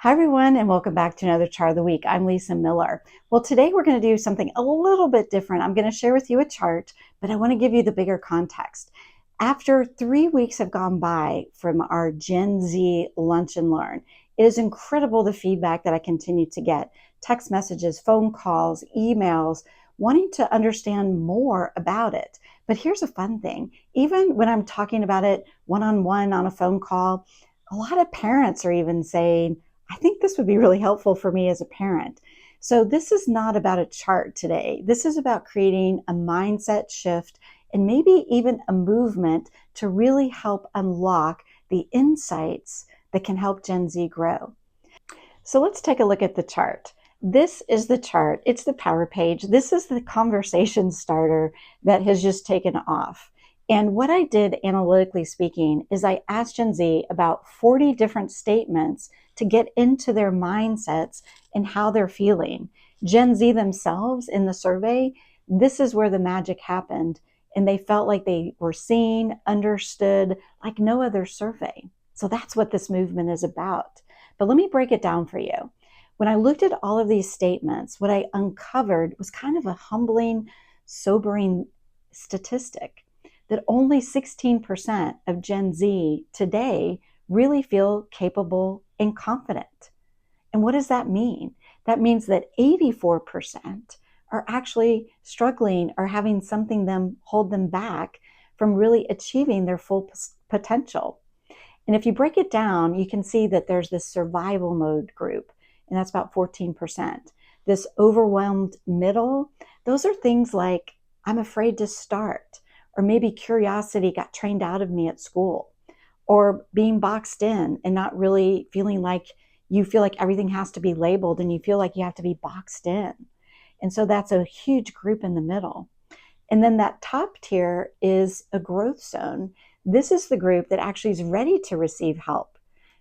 Hi, everyone, and welcome back to another chart of the week. I'm Lisa Miller. Well, today we're going to do something a little bit different. I'm going to share with you a chart, but I want to give you the bigger context. After 3 weeks have gone by from our Gen Z Lunch and Learn, it is incredible the feedback that I continue to get. Text messages, phone calls, emails, wanting to understand more about it. But here's a fun thing. Even when I'm talking about it one-on-one on a phone call, a lot of parents are even saying, I think this would be really helpful for me as a parent. So this is not about a chart today. This is about creating a mindset shift and maybe even a movement to really help unlock the insights that can help Gen Z grow. So let's take a look at the chart. This is the chart. It's the power page. This is the conversation starter that has just taken off. And what I did, analytically speaking, is I asked Gen Z about 40 different statements to get into their mindsets and how they're feeling. Gen Z themselves in the survey, this is where the magic happened. And they felt like they were seen, understood, like no other survey. So that's what this movement is about. But let me break it down for you. When I looked at all of these statements, what I uncovered was kind of a humbling, sobering statistic that only 16% of Gen Z today really feel capable and confident. And what does that mean? That means that 84% are actually struggling or having something hold them back from really achieving their full potential. And if you break it down, you can see that there's this survival mode group, and that's about 14%. This overwhelmed middle, those are things like, I'm afraid to start, or maybe curiosity got trained out of me at school, or being boxed in and not really feeling like you feel like everything has to be labeled and you feel like you have to be boxed in. And so that's a huge group in the middle. And then that top tier is a growth zone. This is the group that actually is ready to receive help.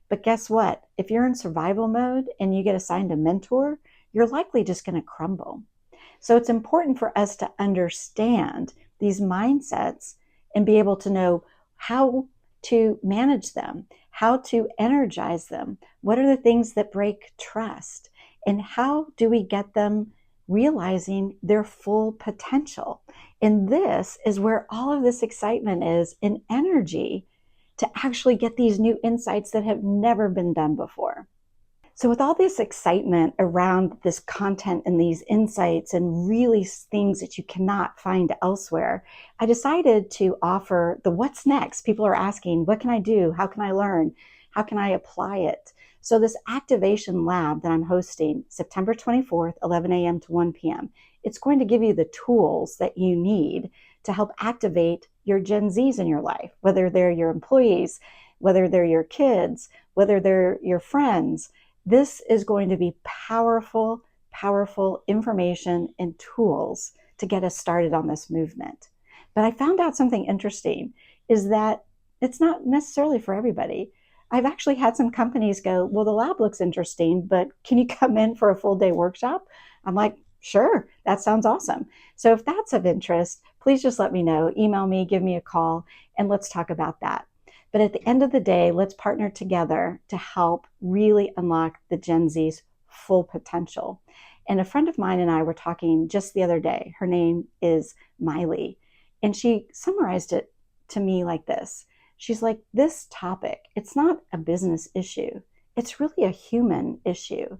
But guess what? If you're in survival mode and you get assigned a mentor, you're likely just going to crumble. So it's important for us to understand these mindsets and be able to know how to manage them, how to energize them. What are the things that break trust? And how do we get them realizing their full potential? And this is where all of this excitement is and energy to actually get these new insights that have never been done before. So with all this excitement around this content and these insights and really things that you cannot find elsewhere, I decided to offer the what's next. People are asking, what can I do? How can I learn? How can I apply it? So this activation lab that I'm hosting September 24th, 11 a.m. to 1 p.m., it's going to give you the tools that you need to help activate your Gen Zs in your life, whether they're your employees, whether they're your kids, whether they're your friends. This is going to be powerful, powerful information and tools to get us started on this movement. But I found out something interesting is that it's not necessarily for everybody. I've actually had some companies go, well, the lab looks interesting, but can you come in for a full day workshop? I'm like, sure, that sounds awesome. So if that's of interest, please just let me know. Email me, give me a call, and let's talk about that. But at the end of the day, let's partner together to help really unlock the Gen Z's full potential. And a friend of mine and I were talking just the other day. Her name is Miley. And she summarized it to me like this. She's like, this topic, it's not a business issue. It's really a human issue.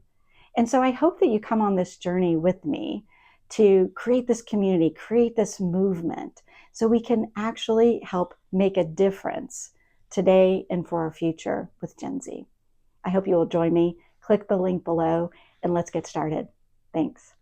And so I hope that you come on this journey with me to create this community, create this movement, so we can actually help make a difference today and for our future with Gen Z. I hope you will join me. Click the link below and let's get started. Thanks.